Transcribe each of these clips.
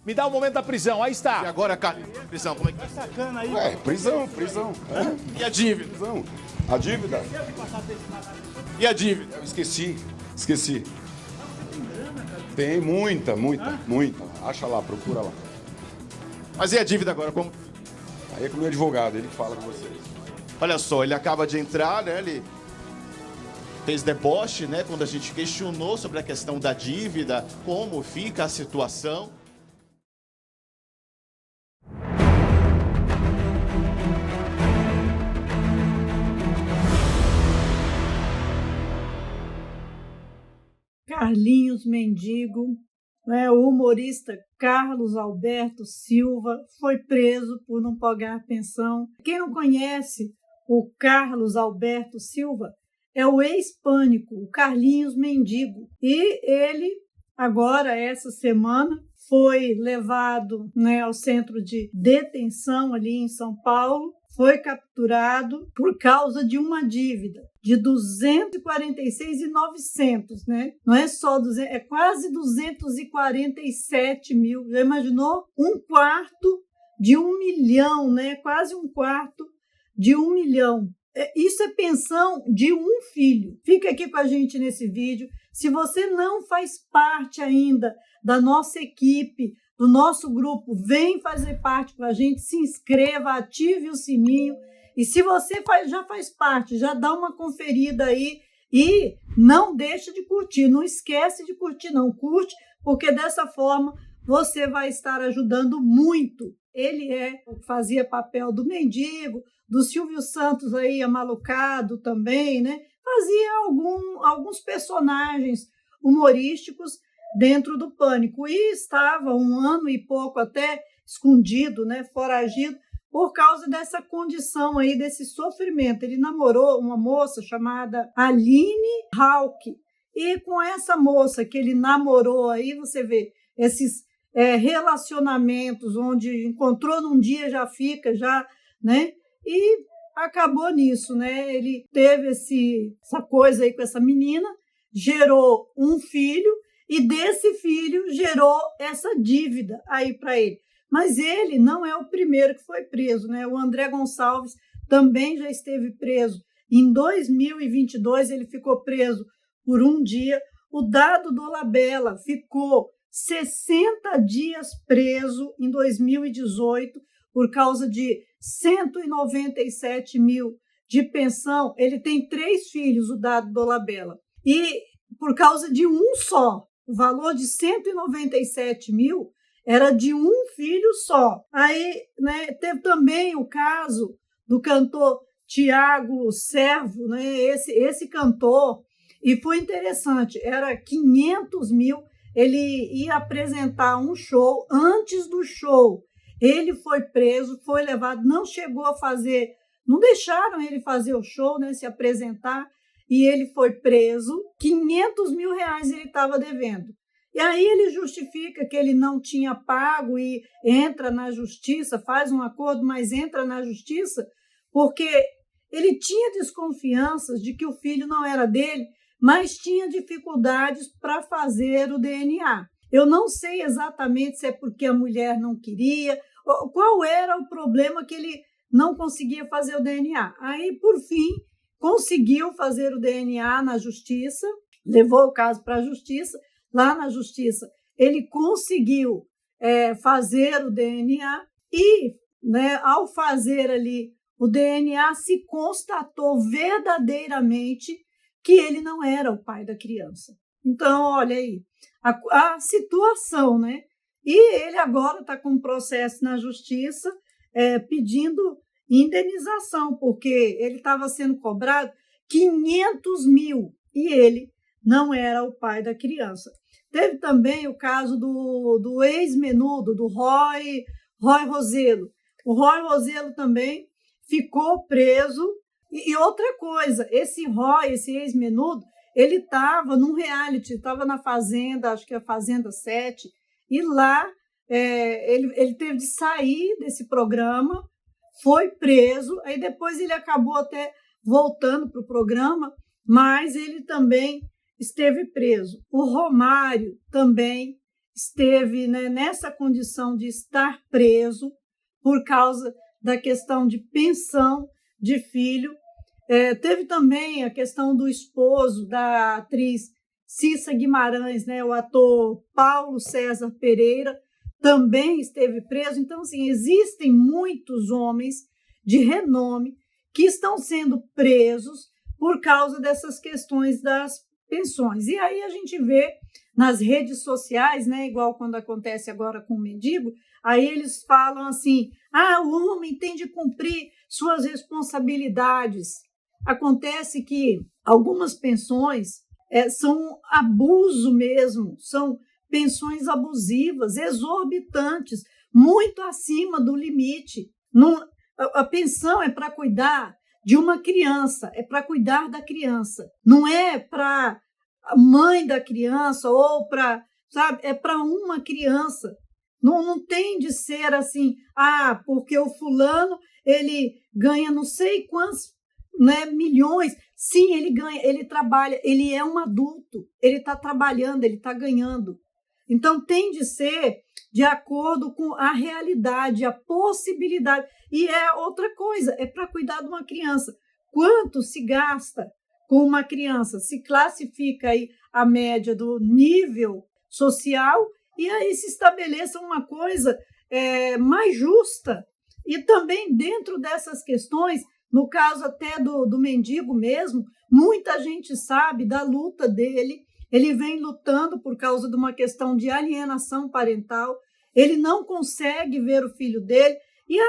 Me dá o momento da prisão, aí E está. agora, Carlinhos, prisão, como é que tá? Sacana aí. Prisão. E a dívida? Prisão. A dívida? E a dívida? Eu esqueci. Tem muita. Acha lá, procura lá. Mas e a dívida agora? Como... Aí é com o meu advogado, ele que fala com vocês. Olha só, ele acaba de entrar, né? Ele fez deboche, né? Quando a gente questionou sobre a questão da dívida, como fica a situação. Carlinhos Mendigo, né, o humorista Carlos Alberto Silva foi preso por não pagar pensão. Quem não conhece o Carlos Alberto Silva é o ex-Pânico, o Carlinhos Mendigo. E ele, agora, essa semana, foi levado, né, ao centro de detenção ali em São Paulo, foi capturado por causa de uma dívida de 246.900, né? Não é só 200, é quase 247 mil. Já imaginou? Um quarto de 1 milhão, né? Quase um quarto de 1 milhão. Isso é pensão de um filho. Fica aqui com a gente nesse vídeo. Se você não faz parte ainda da nossa equipe, do nosso grupo, vem fazer parte com a gente, se inscreva, ative o sininho. E se você já faz parte, já dá uma conferida aí e não deixa de curtir. Não esquece de curtir, não. Curte, porque dessa forma você vai estar ajudando muito. Ele fazia papel do Mendigo, do Silvio Santos aí, amalucado também, né? Fazia alguns personagens humorísticos dentro do Pânico e estava 1 ano e pouco até escondido, né? Foragido, por causa dessa condição aí, desse sofrimento. Ele namorou uma moça chamada Aline Hauck, e com essa moça que ele namorou aí, você vê esses relacionamentos onde encontrou num dia, já fica, né? E acabou nisso, né? Ele teve essa coisa aí com essa menina, gerou um filho, e desse filho gerou essa dívida aí para ele. Mas ele não é o primeiro que foi preso, né? O André Gonçalves também já esteve preso. Em 2022, ele ficou preso por um dia. O Dado Dolabella ficou 60 dias preso em 2018 por causa de 197 mil de pensão. Ele tem 3 filhos, o Dado Dolabella. E por causa de um só, o valor de 197 mil era de um filho só. Aí, né, teve também o caso do cantor Tiago Servo, né, esse cantor, e foi interessante, era 500 mil, ele ia apresentar um show, antes do show ele foi preso, foi levado, não chegou a fazer, não deixaram ele fazer o show, né, se apresentar, e ele foi preso, 500 mil reais ele estava devendo. E aí ele justifica que ele não tinha pago e entra na justiça, faz um acordo, mas entra na justiça, porque ele tinha desconfianças de que o filho não era dele, mas tinha dificuldades para fazer o DNA. Eu não sei exatamente se é porque a mulher não queria, qual era o problema que ele não conseguia fazer o DNA. Aí, por fim, conseguiu fazer o DNA na justiça, levou o caso para a justiça. Lá na justiça, ele conseguiu fazer o DNA e, né, ao fazer ali o DNA, se constatou verdadeiramente que ele não era o pai da criança. Então, olha aí, a situação, né? E ele agora está com um processo na justiça pedindo indenização, porque ele estava sendo cobrado 500 mil e ele não era o pai da criança. Teve também o caso do ex-menudo, do Roy Rossello. O Roy Rossello também ficou preso. E outra coisa, esse ex-menudo, ele estava num reality, estava na Fazenda, acho que é a Fazenda 7, e lá ele teve de sair desse programa, foi preso, aí depois ele acabou até voltando para o programa, mas ele também esteve preso. O Romário também esteve, né, nessa condição de estar preso por causa da questão de pensão de filho. Teve também a questão do esposo da atriz Cissa Guimarães, né, o ator Paulo César Pereira, também esteve preso. Então, assim, existem muitos homens de renome que estão sendo presos por causa dessas questões das pensões. E aí a gente vê nas redes sociais, né, igual quando acontece agora com o mendigo, aí eles falam assim, o homem tem de cumprir suas responsabilidades. Acontece que algumas pensões são abuso mesmo, são pensões abusivas, exorbitantes, muito acima do limite. A pensão é para cuidar de uma criança, é para cuidar da criança, não é para a mãe da criança ou para, sabe, é para uma criança. Não tem de ser assim, porque o fulano ele ganha não sei quantos, né, milhões. Sim, ele ganha, ele trabalha, ele é um adulto, ele está trabalhando, ele está ganhando. Então, tem de ser de acordo com a realidade, a possibilidade. E é outra coisa, é para cuidar de uma criança. Quanto se gasta com uma criança? Se classifica aí a média do nível social e aí se estabeleça uma coisa mais justa. E também dentro dessas questões, no caso até do mendigo mesmo, muita gente sabe da luta dele. Ele vem lutando por causa de uma questão de alienação parental. Ele não consegue ver o filho dele. E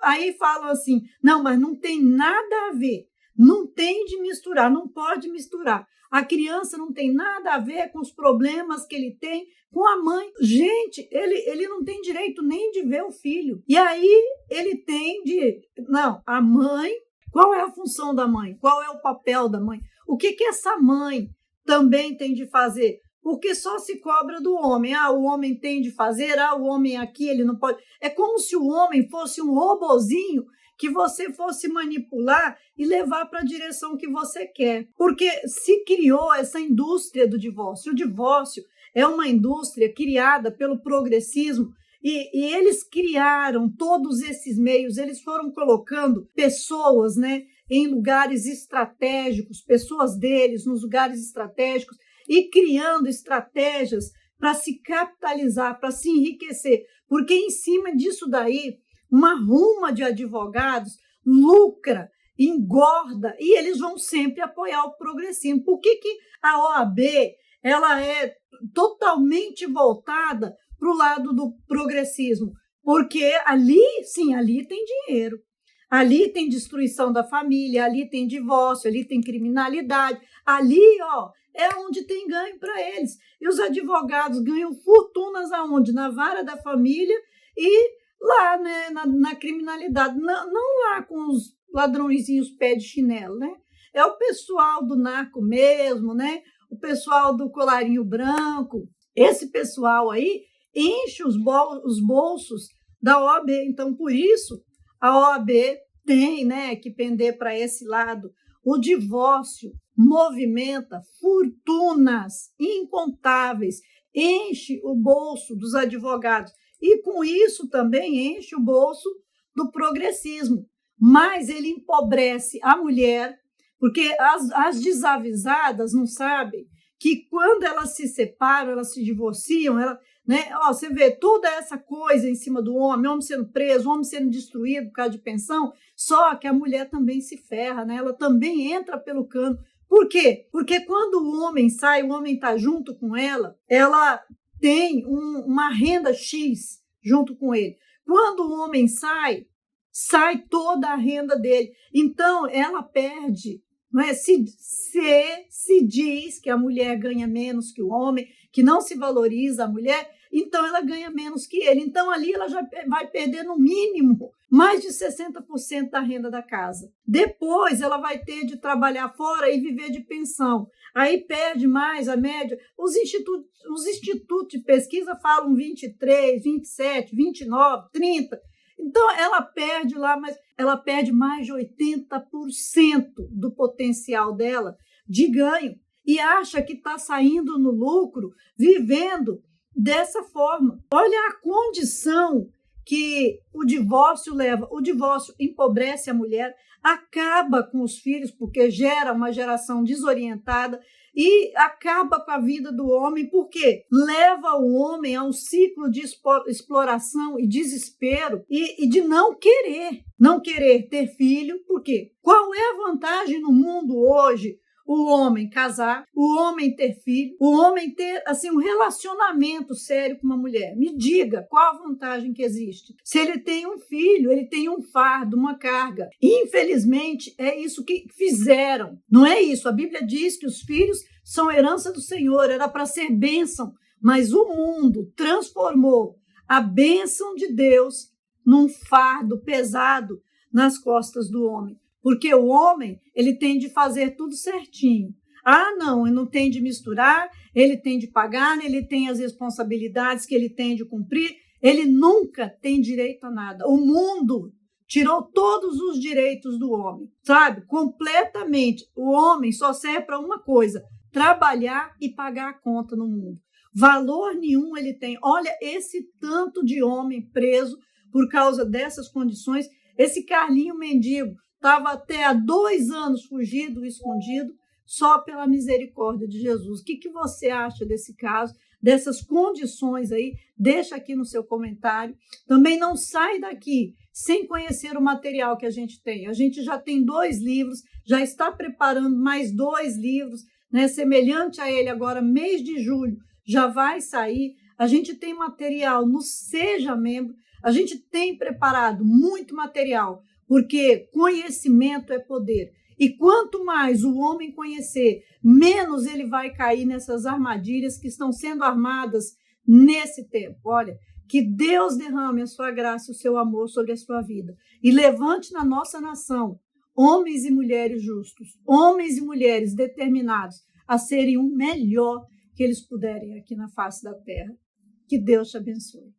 aí falam assim, não, mas não tem nada a ver. Não tem de misturar, não pode misturar. A criança não tem nada a ver com os problemas que ele tem com a mãe. Gente, ele não tem direito nem de ver o filho. E aí ele tem de... Não, a mãe... Qual é a função da mãe? Qual é o papel da mãe? O que essa mãe também tem de fazer? Porque só se cobra do homem. O homem tem de fazer, o homem aqui, ele não pode. É como se o homem fosse um robozinho que você fosse manipular e levar para a direção que você quer. Porque se criou essa indústria do divórcio. O divórcio é uma indústria criada pelo progressismo e eles criaram todos esses meios, eles foram colocando pessoas, né, em lugares estratégicos, pessoas deles nos lugares estratégicos e criando estratégias para se capitalizar, para se enriquecer. Porque em cima disso daí, uma ruma de advogados lucra, engorda, e eles vão sempre apoiar o progressismo. Por que a OAB ela é totalmente voltada para o lado do progressismo? Porque ali, sim, ali tem dinheiro. Ali tem destruição da família, ali tem divórcio, ali tem criminalidade. Ali, é onde tem ganho para eles. E os advogados ganham fortunas aonde? Na vara da família e lá, né, na criminalidade. Não lá com os ladrõezinhos pé de chinelo, né? É o pessoal do narco mesmo, né? O pessoal do colarinho branco. Esse pessoal aí enche os bolsos da OAB. Então, por isso, a OAB tem, né, que pender para esse lado. O divórcio movimenta fortunas incontáveis, enche o bolso dos advogados e, com isso, também enche o bolso do progressismo. Mas ele empobrece a mulher, porque as desavisadas não sabem que quando elas se separam, elas se divorciam, né? Você vê toda essa coisa em cima do homem sendo preso, homem sendo destruído por causa de pensão, só que a mulher também se ferra, né? Ela também entra pelo cano. Por quê? Porque quando o homem sai, o homem está junto com ela tem uma renda X junto com ele. Quando o homem sai toda a renda dele. Então, ela perde. Não é? Se diz que a mulher ganha menos que o homem, que não se valoriza a mulher, então ela ganha menos que ele. Então, ali ela já vai perder, no mínimo, mais de 60% da renda da casa. Depois, ela vai ter de trabalhar fora e viver de pensão. Aí perde mais a média. Os institutos de pesquisa falam 23%, 27%, 29%, 30%. Então, ela perde lá, mas ela perde mais de 80% do potencial dela de ganho e acha que está saindo no lucro, vivendo dessa forma. Olha a condição que o divórcio leva. O divórcio empobrece a mulher, acaba com os filhos, porque gera uma geração desorientada e acaba com a vida do homem, porque leva o homem a um ciclo de exploração e desespero e de não querer ter filho. Por quê? Qual é a vantagem no mundo hoje? O homem casar, o homem ter filho, o homem ter assim um relacionamento sério com uma mulher. Me diga qual a vantagem que existe. Se ele tem um filho, ele tem um fardo, uma carga. Infelizmente, é isso que fizeram. Não é isso. A Bíblia diz que os filhos são herança do Senhor, era para ser bênção, mas o mundo transformou a bênção de Deus num fardo pesado nas costas do homem. Porque o homem, ele tem de fazer tudo certinho. Ah, não, ele não tem de misturar, ele tem de pagar, ele tem as responsabilidades que ele tem de cumprir, ele nunca tem direito a nada. O mundo tirou todos os direitos do homem, sabe? Completamente. O homem só serve para uma coisa, trabalhar e pagar a conta no mundo. Valor nenhum ele tem. Olha esse tanto de homem preso por causa dessas condições. Esse Carlinho mendigo estava até há 2 anos fugido, escondido, só pela misericórdia de Jesus. O que você acha desse caso, dessas condições aí? Deixa aqui no seu comentário. Também não sai daqui sem conhecer o material que a gente tem. A gente já tem 2 livros, já está preparando mais 2 livros, né, semelhante a ele agora, mês de julho, já vai sair. A gente tem material no Seja Membro, a gente tem preparado muito material, porque conhecimento é poder. E quanto mais o homem conhecer, menos ele vai cair nessas armadilhas que estão sendo armadas nesse tempo. Olha, que Deus derrame a sua graça e o seu amor sobre a sua vida. E levante na nossa nação homens e mulheres justos, homens e mulheres determinados a serem o melhor que eles puderem aqui na face da terra. Que Deus te abençoe.